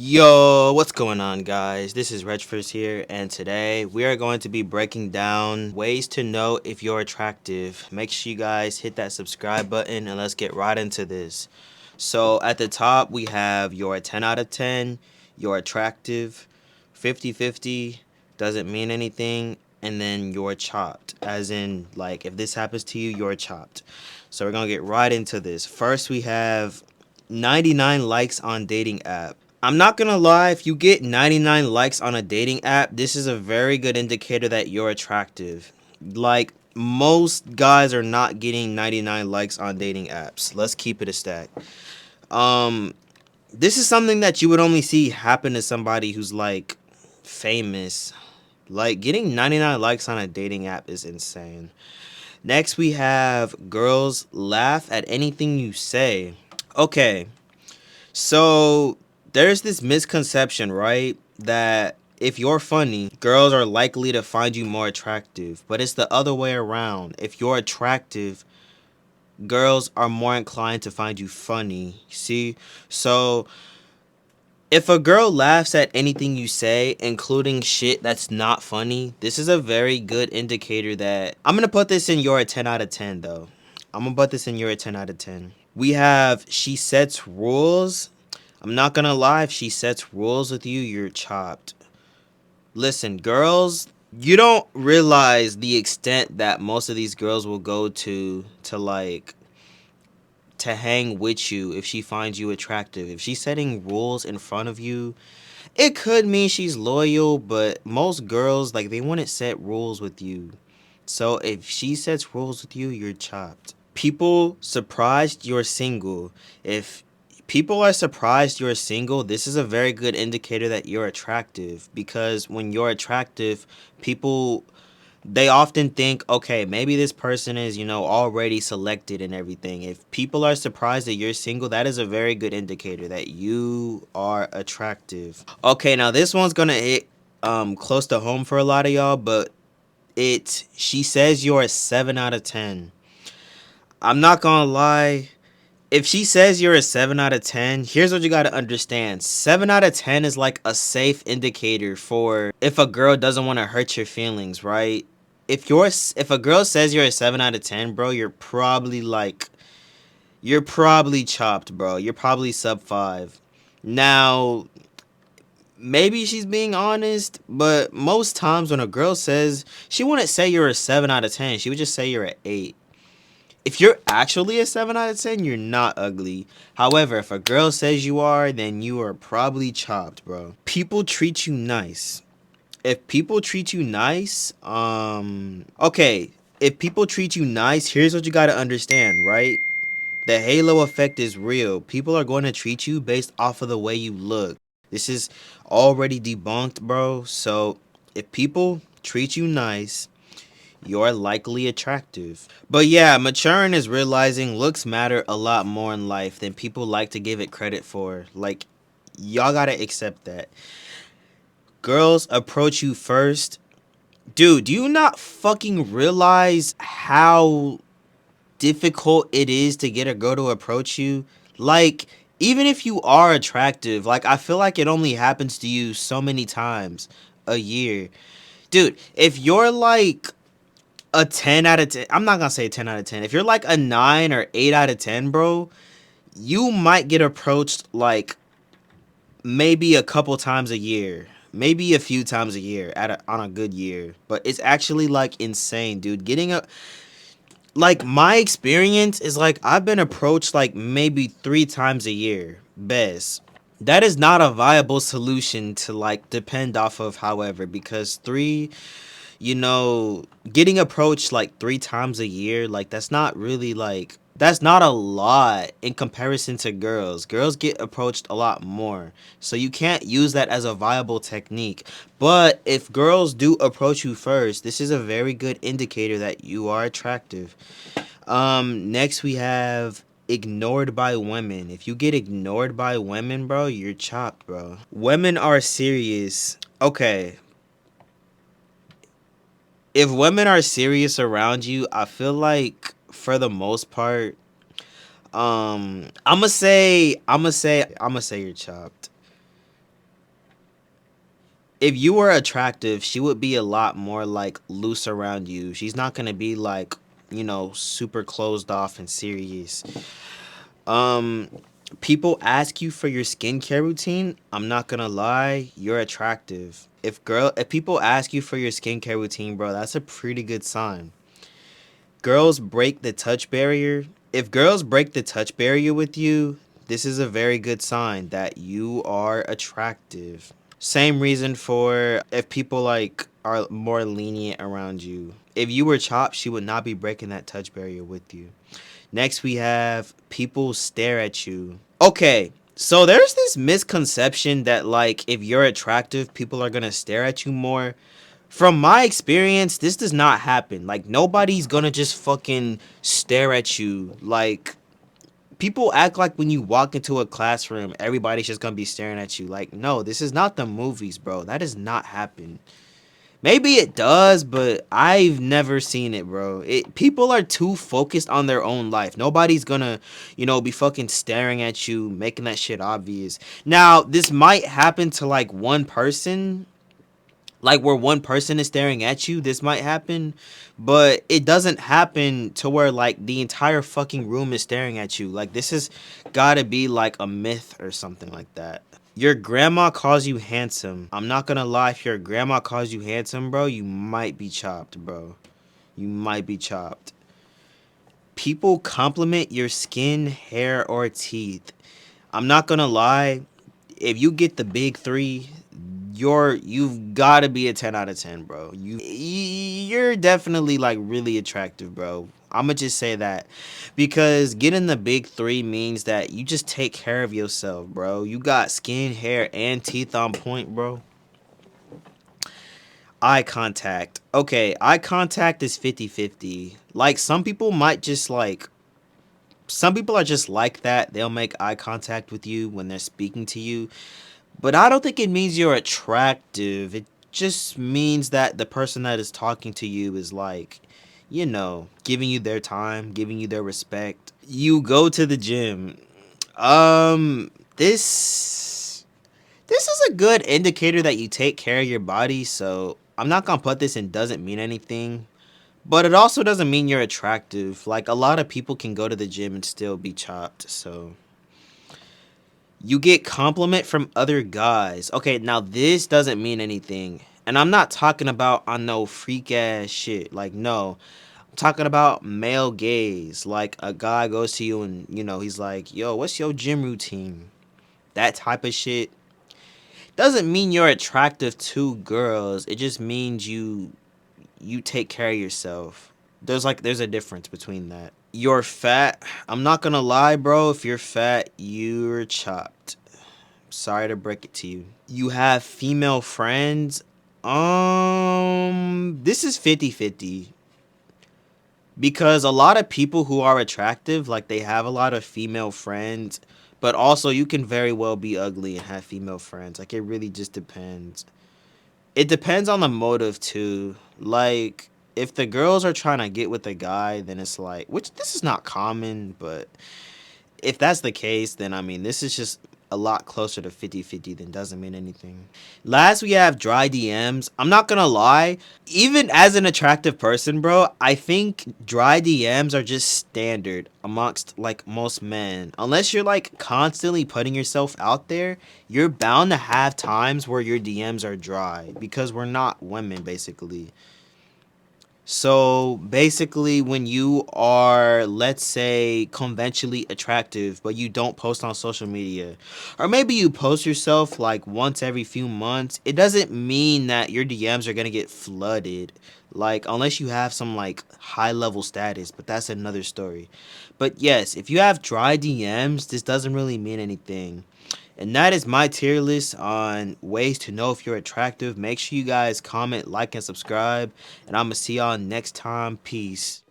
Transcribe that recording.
Yo, what's going on, guys? This is Reg here, and today we are going to be breaking down ways to know if you're attractive. Make sure you guys hit that subscribe button and let's get right into this. So, at the top, we have your 10 out of 10, you're attractive, 50-50, doesn't mean anything, and then you're chopped. As in, like, if this happens to you, you're chopped. So, we're going to get right into this. First, we have 99 likes on dating app. I'm not gonna lie, if you get 99 likes on a dating app, this is a very good indicator that you're attractive. Like, most guys are not getting 99 likes on dating apps. Let's keep it a stack. Um, this is something that you would only see happen to somebody who's like famous. Like, getting 99 likes on a dating app is insane. Next, we have girls laugh at anything you say. Okay, so there's this misconception, right? That if you're funny, girls are likely to find you more attractive. But it's the other way around. If you're attractive, girls are more inclined to find you funny. See? So if a girl laughs at anything you say, including shit that's not funny, this is a very good indicator that I'm gonna put this in your 10 out of 10 though. I'm gonna put this in your 10 out of 10. We have she sets rules. I'm not gonna lie, if she sets rules with you, you're chopped. Listen, girls, you don't realize the extent that most of these girls will go to like to hang with you if she finds you attractive. If she's setting rules in front of you, it could mean she's loyal, but most girls, like, they wouldn't set rules with you. So if she sets rules with you, you're chopped. People surprised you're single. If people are surprised you're single, this is a very good indicator that you're attractive, because when you're attractive, people, they often think, okay, maybe this person is, already selected and everything. If people are surprised that you're single, that is a very good indicator that you are attractive. Okay, now this one's gonna hit close to home for a lot of y'all, but she says you're a 7 out of 10. I'm not gonna lie. If she says you're a 7 out of 10, here's what you gotta understand. 7 out of 10 is like a safe indicator for if a girl doesn't want to hurt your feelings, right? If a girl says you're a 7 out of 10, bro, you're probably chopped, bro. You're probably sub 5. Now, maybe she's being honest, but most times when a girl says, she wouldn't say you're a 7 out of 10. She would just say you're an 8. If you're actually a 7 out of 10, you're not ugly. However, if a girl says you are, then you are probably chopped, bro. People treat you nice. If people treat you nice, okay, if people treat you nice, here's what you gotta understand, right? The halo effect is real. People are going to treat you based off of the way you look. This is already debunked, bro. So if people treat you nice, you're likely attractive. But yeah, maturing is realizing looks matter a lot more in life than people like to give it credit for. Like, y'all gotta accept that. Girls approach you first. Dude, do you not fucking realize how difficult it is to get a girl to approach you? Like, even if you are attractive, like, I feel like it only happens to you so many times a year. Dude, if you're like a 10 out of 10, I'm not gonna say 10 out of 10. If you're like a 9 or 8 out of 10, bro, you might get approached like maybe a couple times a year. Maybe a few times a year on a good year. But it's actually like insane, dude. Like, my experience is like I've been approached like maybe 3 times a year, best. That is not a viable solution to like depend off of, however, because getting approached like 3 times a year, like, that's not a lot in comparison to girls. Girls get approached a lot more. So you can't use that as a viable technique. But if girls do approach you first, this is a very good indicator that you are attractive. Next we have ignored by women. If you get ignored by women, bro, you're chopped, bro. Women are serious. Okay, if women are serious around you, I feel like for the most part, I'ma say you're chopped. If you were attractive, she would be a lot more like loose around you. She's not gonna be like, super closed off and serious. Um, People ask you for your skincare routine. I'm not gonna lie, you're attractive. If people ask you for your skincare routine, bro, that's a pretty good sign. Girls break the touch barrier. If girls break the touch barrier with you, this is a very good sign that you are attractive. Same reason for if people like are more lenient around you. If you were chopped, she would not be breaking that touch barrier with you. Next, we have people stare at you. Okay, so there's this misconception that like if you're attractive, people are gonna stare at you more. From my experience, this does not happen. Like nobody's gonna just fucking stare at you. Like people act like when you walk into a classroom, everybody's just gonna be staring at you. Like, no, this is not the movies, bro. That does not happen. Maybe it does, but I've never seen it, bro. People are too focused on their own life. Nobody's gonna, be fucking staring at you, making that shit obvious. Now, this might happen to like one person, like where one person is staring at you, this might happen, but it doesn't happen to where like the entire fucking room is staring at you. Like this has gotta be like a myth or something like that. Your grandma calls you handsome. I'm not gonna lie, if your grandma calls you handsome, bro, you might be chopped, bro. You might be chopped. People compliment your skin, hair, or teeth. I'm not gonna lie, if you get the big three, you've got to be a 10 out of 10, bro. You're definitely like really attractive, bro. I'm gonna just say that because getting the big three means that you just take care of yourself, bro. You got skin, hair, and teeth on point, bro. Eye contact. Okay, eye contact is 50-50. Like some people are just like that. They'll make eye contact with you when they're speaking to you. But I don't think it means you're attractive. It just means that the person that is talking to you is like, giving you their time, giving you their respect. You go to the gym. This is a good indicator that you take care of your body, so I'm not gonna put this in doesn't mean anything. But it also doesn't mean you're attractive. Like a lot of people can go to the gym and still be chopped, so you get compliment from other guys. Okay, now this doesn't mean anything. And I'm not talking about on no freak ass shit. Like, no. I'm talking about male gaze. Like, a guy goes to you and, he's like, yo, what's your gym routine? That type of shit. Doesn't mean you're attractive to girls. It just means you take care of yourself. There's a difference between that. You're fat. I'm not gonna lie, bro. If you're fat, you're chopped. Sorry to break it to you. You have female friends. This is 50-50. Because a lot of people who are attractive, like they have a lot of female friends, but also you can very well be ugly and have female friends. Like it really just depends. It depends on the motive too. Like if the girls are trying to get with a guy, then it's like, which this is not common, but if that's the case, then I mean, this is just a lot closer to 50-50 than doesn't mean anything. Last, we have dry DMs. I'm not gonna lie, even as an attractive person, bro, I think dry DMs are just standard amongst like most men. Unless you're like constantly putting yourself out there, you're bound to have times where your DMs are dry because we're not women, basically. So basically, when you are, let's say, conventionally attractive, but you don't post on social media, or maybe you post yourself like once every few months, it doesn't mean that your DMs are gonna get flooded. Like, unless you have some like high level status, but that's another story. But yes, if you have dry DMs, this doesn't really mean anything. And that is my tier list on ways to know if you're attractive. Make sure you guys comment, like, and subscribe. And I'm going to see y'all next time. Peace.